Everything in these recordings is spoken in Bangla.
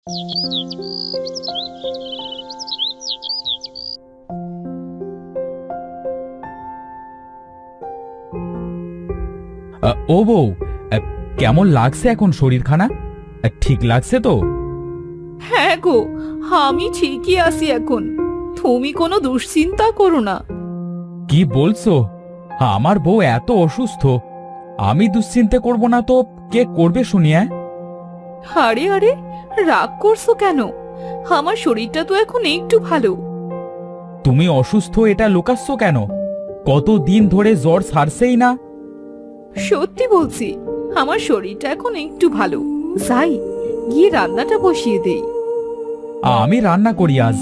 ও বউ, কেমন লাগছে এখন শরীরখানা? ঠিক লাগছে তো? হ্যাঁ গো, আমি ঠিকই আছি এখন। তুমি কোনো দুশ্চিন্তা করো না। কি বলছো? আমার বউ এত অসুস্থ, আমি দুশ্চিন্তা করব না তো কে করবে শুনিয়া? আরে আরে, রাগ করছো কেন? আমার শরীরটা তো এখন একটু ভালো। তুমি অসুস্থ এটা লুকাচ্ছ কেন? কতদিন ধরে জ্বর ছাড়ছেই না। সত্যি বলছি, আমার শরীরটা এখন একটু ভালো। যাই গিয়ে রান্নাটা বসিয়ে দেই। আমি রান্না করি আজ।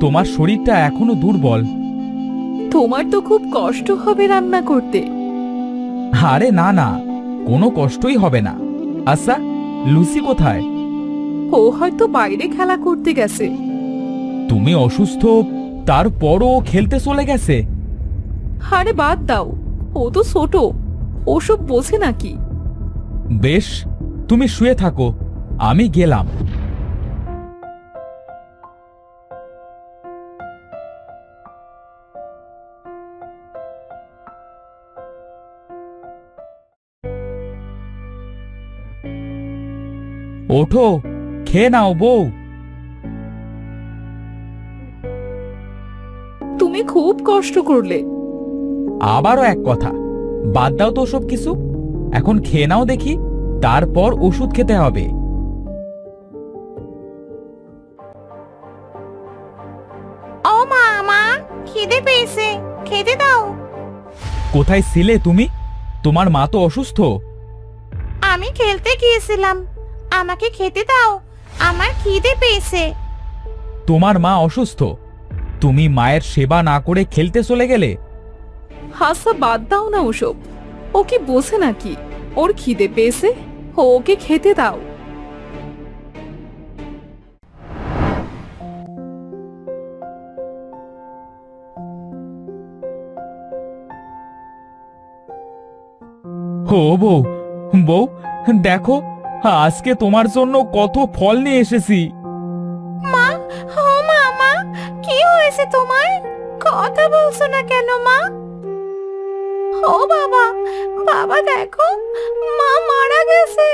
তোমার শরীরটা এখনো দুর্বল। তোমার তো খুব কষ্ট হবে রান্না করতে। আরে না না, কোনো কষ্টই হবে না। আচ্ছা, লুসি কোথায়? ও হয়তো বাইরে খেলা করতে গেছে। তুমি অসুস্থ, তারপরও খেলতে চলে গেছে? আরে বাদ দাও, ও তো ছোট, ওসব বোঝে নাকি। বেশ, তুমি শুয়ে থাকো, আমি গেলাম। ওঠো, খেয়ে নাও বউ। তুমি খুব কষ্ট করলে। আবারও এক কথা, বাদ দাও তো সব কিছু। এখন খেয়ে নাও দেখি, তারপর ওষুধ খেতে হবে। ও মা, মা খিদে পেয়েছে, খেতে দাও। কোথায় ছিলে তুমি? তোমার মা তো অসুস্থ। আমি খেলতে গিয়েছিলাম, আমাকে খেতে দাও, আমার খিদে পেয়েছে। তোমার মা অসুস্থ, তুমি মায়ের সেবা না করে খেলতে চলে গেলে? হাসা বাদ দাও না ওসব। ও কি বোঝে নাকি? ওর খিদে পেয়েছে, ওকে খেতে দাও। ও বউ, বউ দেখো, আজকে তোমার জন্য কত ফল নিয়ে এসেছি। মা, ও মা, মা কি হয়েছে তোমার? কথা বলছো না কেন মা? ও বাবা, বাবা দেখো, মা মারা গেছে।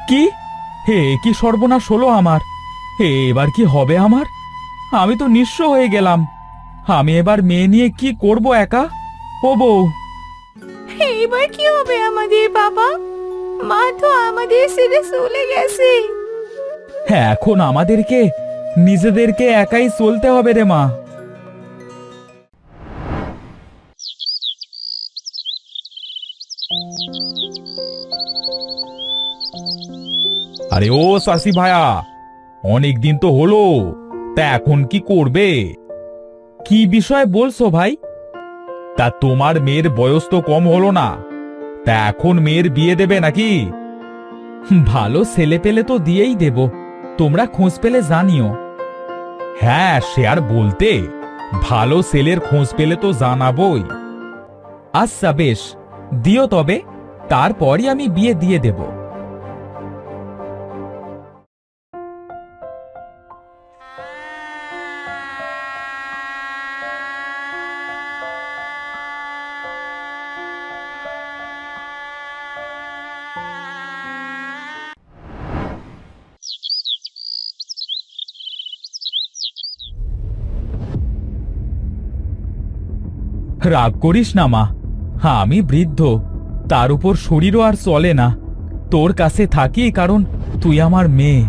কি? হে, কি সর্বনাশ হলো আমার! এবার কি হবে আমার? আমি তো নিঃস্ব হয়ে গেলাম। আমি এবার মেয়ে নিয়ে কি করব একা? ও বউ! এইবার কি হবে আমাদের বাবা? মা তো আমাদের ছেড়ে চলে গেছে। হ্যাঁ, এখন আমাদেরকে নিজেদেরকে একাই চলতে হবে রে মা। আরে ও চাষি ভায়া, অনেক দিন তো হলো, তা এখন কি করবে? কি বিষয় বলছো ভাই? তা তোমার মেয়ের বয়স তো কম হলো না, তা এখন মেয়ের বিয়ে দেবে নাকি? ভালো ছেলে পেলে তো দিয়েই দেব, তোমরা খোঁজ পেলে জানিও। হ্যাঁ, সে আর বলতে, ভালো ছেলের খোঁজ পেলে তো জানাবই। আচ্ছা বেশ, দিও তবে, তারপরই আমি বিয়ে দিয়ে দেব। রাগ করিস না মা, আমি বৃদ্ধ, তার উপর শরীরও আর চলে না। তোর কাছে থাকি কারণ তুই আমার মেয়ে।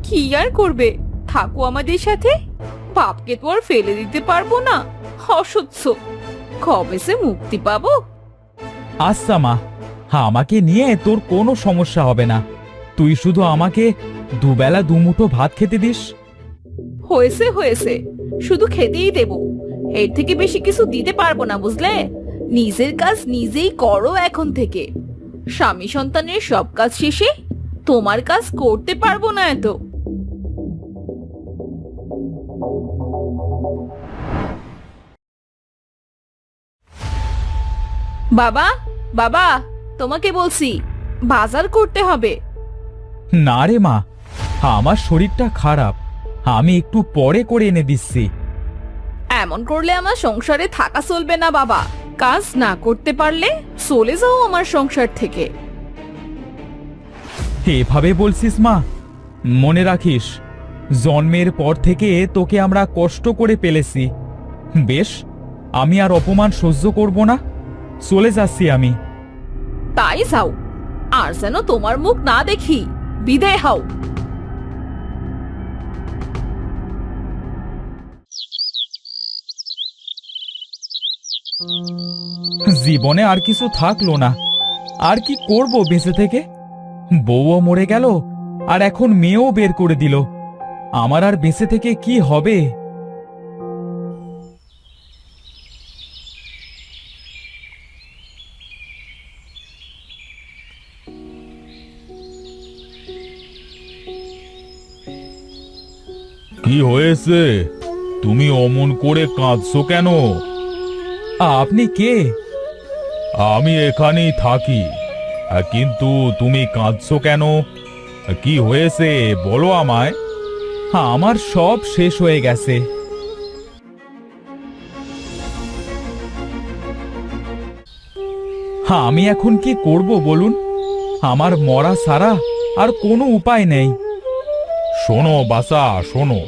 কি আর করবে, থাকো আমাদের সাথে। বাপকে তো আর ফেলে দিতে পারবো না, অসহ্য। কবে সে মুক্তি পাবো? আচ্ছা মা, আমাকে নিয়ে তোর কোনো সমস্যা হবে না। তুই শুধু আমাকে দুবেলা দুমুঠো ভাত খেতে দিস। হয়েছে হয়েছে, শুধু খেতেই দেব, এর থেকে বেশি কিছু দিতে পারবো না, বুঝলে? নিজের কাজ নিজেই করো এখন থেকে। স্বামী সন্তানের সব কাজ শেষে তোমার কাজ করতে পারবো না এত। বাবা, বাবা তোমাকে বলছি, বাজার করতে হবে। না রে মা, আমার শরীরটা খারাপ, আমি একটু পরে করে এনে দিচ্ছি। এমন করলে আমার সংসারে থাকা চলবে না বাবা। কাজ না করতে পারলে চলে যাও আমার সংসার থেকে। এভাবে বলছিস মা? মনে রাখিস, জন্মের পর থেকে তোকে আমরা কষ্ট করে পেলেছি। বেশ, আমি আর অপমান সহ্য করব না, চলে যাচ্ছি আমি। তাই যাও, আর যেন তোমার মুখ না দেখি। বিদায় হও। জীবনে আর কিছু থাকলো না, আর কি করব বেঁচে থেকে? বউও মরে গেল, আর এখন মেয়েও বের করে দিল। আমার আর বেঁচে থেকে কি হবে? কি হয়েছে? তুমি অমন করে কাঁদছো কেন? আপনি কে? আমি এখানেই থাকি, কিন্তু তুমি কাঁদছো কেন? কি হয়েছে বলো আমায়। আমার সব শেষ হয়ে গেছে। আমি এখন কি করব বলুন? আমার মরা ছাড়া আর কোনো উপায় নেই। শোনো বাসা, শোনো,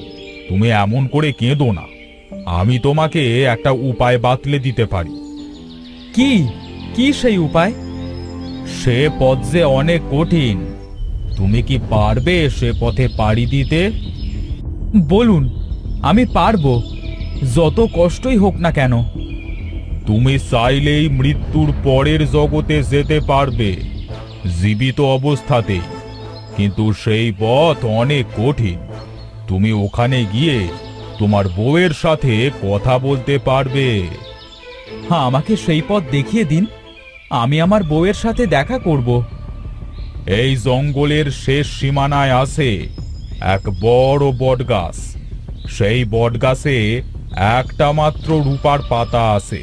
তুমি এমন করে কেঁদো না। আমি তোমাকে একটা উপায় বাতলে দিতে পারি। কি কি সেই উপায়? সে পথ যে অনেক কঠিন, তুমি কি পারবে সে পথে পাড়ি দিতে? বলুন, আমি পারবো, যত কষ্টই হোক না কেন। তুমি চাইলেই মৃত্যুর পরের জগতে যেতে পারবে, জীবিত অবস্থাতেই, কিন্তু সেই পথ অনেক কঠিন। তুমি ওখানে গিয়ে তোমার বউয়ের সাথে কথা বলতে পারবে। হ্যাঁ, আমাকে সেই পথ দেখিয়ে দিন, আমি আমার বউয়ের সাথে দেখা করব। এই জঙ্গলের শেষ সীমানায় আছে এক বড় বটগাছ। সেই বটগাছে একটা মাত্র রূপার পাতা আছে।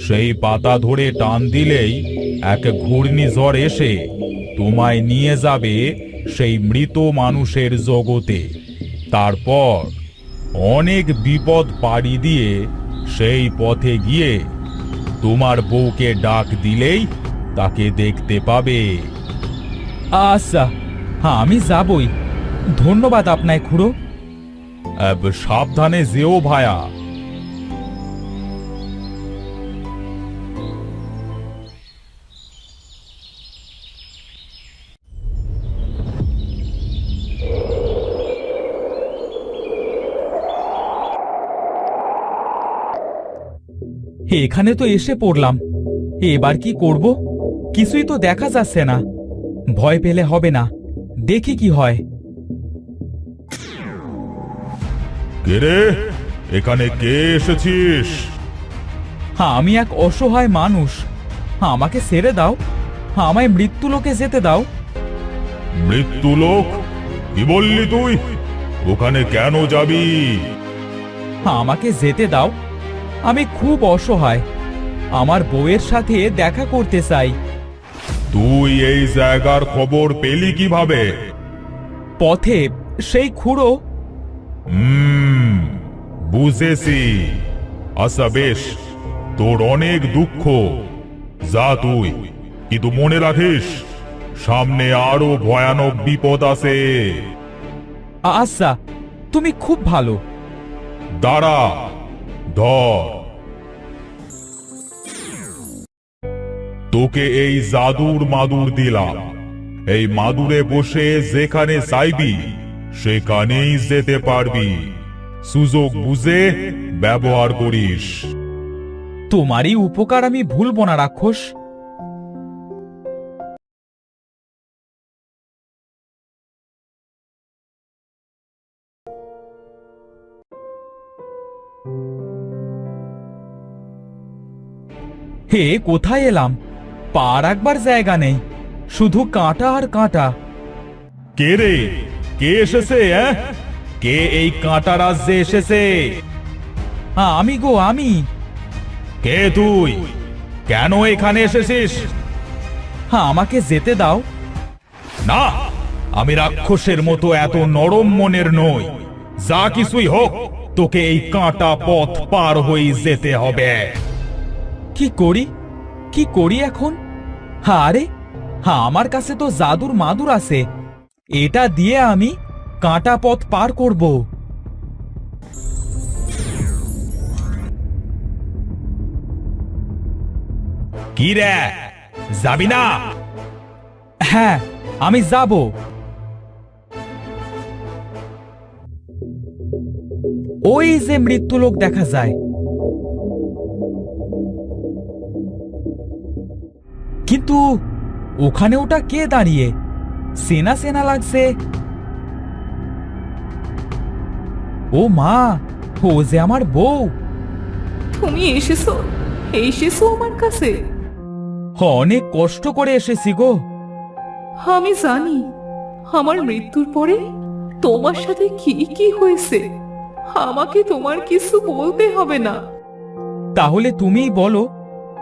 সেই পাতা ধরে টান দিলেই এক ঘূর্ণিঝড় এসে তোমায় নিয়ে যাবে সেই মৃত মানুষের জগতে। তারপর অনেক বিপদ পাড়ি দিয়ে সেই পথে গিয়ে তোমার বউকে ডাক দিলেই তাকে দেখতে পাবে। আচ্ছা, হ্যাঁ, আমি যাবই। ধন্যবাদ আপনায় খুড়ো। সাবধানে যেও ভায়া। এখানে তো এসে পড়লাম, এবার কি করব? কিছুই তো দেখা যাচ্ছে না। ভয় পেলে হবে না, দেখি কি হয়। কে রে, এখানে কে এসেছিস? আমি এক অসহায় মানুষ, আমাকে ছেড়ে দাও, আমায় মৃত্যুলোকে যেতে দাও। মৃত্যুলোক? কি বললি তুই? ওখানে কেন যাবি? আমাকে যেতে দাও, আমি খুব অসহায়, আমার বউয়ের সাথে দেখা করতে চাই। তুই এই জায়গার খবর পেলি কিভাবে? পথে সেই খুড়ো। বুঝেছি। আচ্ছা বেশ, তোর অনেক দুঃখ, যা তুই, কিন্তু মনে রাখিস সামনে আরো ভয়ানক বিপদ আছে। আচ্ছা, তুমি খুব ভালো। দাঁড়া, ধর। তোকে এই জাদুর মাদুর দিলাম, এই মাদুরে বসে যেখানে চাইবি সেখানেই যেতে পারবি। সুযোগ বুঝে ব্যবহার করিস। তোমারই উপকার আমি ভুলব না রাক্ষস। হে, কোথায় এলাম? পা রাখবার জায়গা নেই, শুধু কাঁটা আর কাঁটা। কে রে, কে এসেছে? কে এই কাঁটা রাজ্যে এসেছে? আমি গো, আমি। কে তুই? কেন এখানে এসেছিস? আমাকে যেতে দাও। না, আমি রাক্ষসের মতো এত নরম মনের নই। যা কিছুই হোক, তোকে এই কাঁটা পথ পার হয়ে যেতে হবে। কি করি এখন? আরে আমার কাছে তো জাদুর মাদুর আছে, এটা দিয়ে আমি কাঁটা পথ পার করব। কি রে, যাবি না? হ্যাঁ, আমি যাব। ওই যে মৃত্যুলোক দেখা যায়। কিন্তু ওখানে ওটা কে দাঁড়িয়ে? সেনা সেনা লাগছে। ও মা, ও যে আমার বউ। তুমি এসেছো আমার কাছে। অনেক কষ্ট করে এসেছি গো। আমি জানি আমার মৃত্যুর পরে তোমার সাথে কি কি হয়েছে। আমাকে তোমার কিছু বলতে হবে না। তাহলে তুমিই বলো,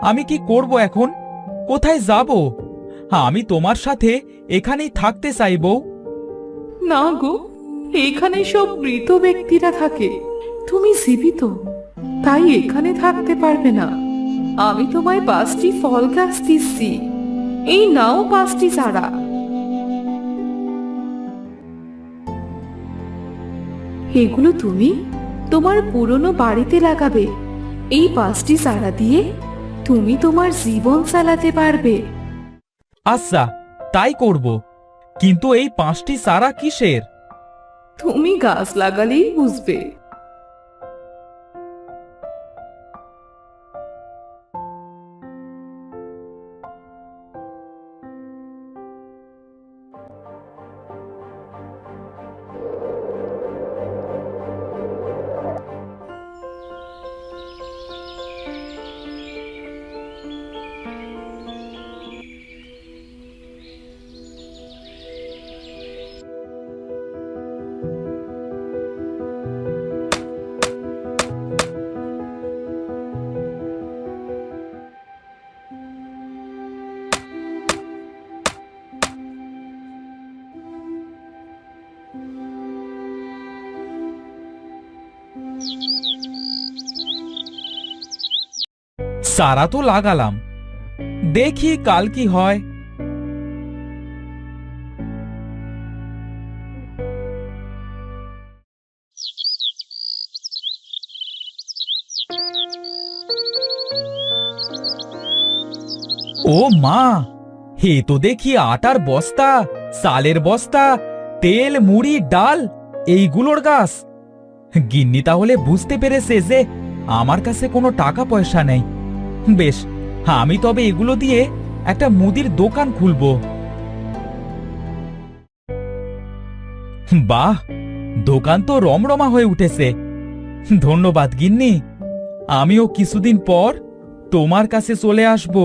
আমি কি করব এখন? কোথায় যাব? আমি তোমার সাথে এখানেই থাকতে চাই বউ। না গো, এখানে সব মৃত ব্যক্তিরা থাকে। তুমি জীবিত, তাই এখানে থাকতে পারবে না। আমি তোমায় 5টি ফল গাছ দিচ্ছি, এই নাও 5টি চারা। এগুলো তুমি তোমার পুরনো বাড়িতে লাগাবে। এই 5টি চারা দিয়ে তুমি তোমার জীবন চালাতে পারবে। আচ্ছা, তাই করব। কিন্তু এই 5টি চারা কিসের? তুমি গাছ লাগালেই বুঝবে। চারা তো লাগালাম, দেখি কাল কি হয়। ও মা, হে তো দেখি আটার বস্তা, চালের বস্তা, তেল, মুড়ি, ডাল, এইগুলোর গাছ। গিন্নি তাহলে বুঝতে পেরেছে যে আমার কাছে কোনো টাকা পয়সা নেই। বেশ, আমি তবে এগুলো দিয়ে একটা মুদির দোকান খুলব। বাহ, দোকান তো রমরমা হয়ে উঠেছে। ধন্যবাদ গিন্নি, আমিও কিছুদিন পর তোমার কাছে চলে আসব।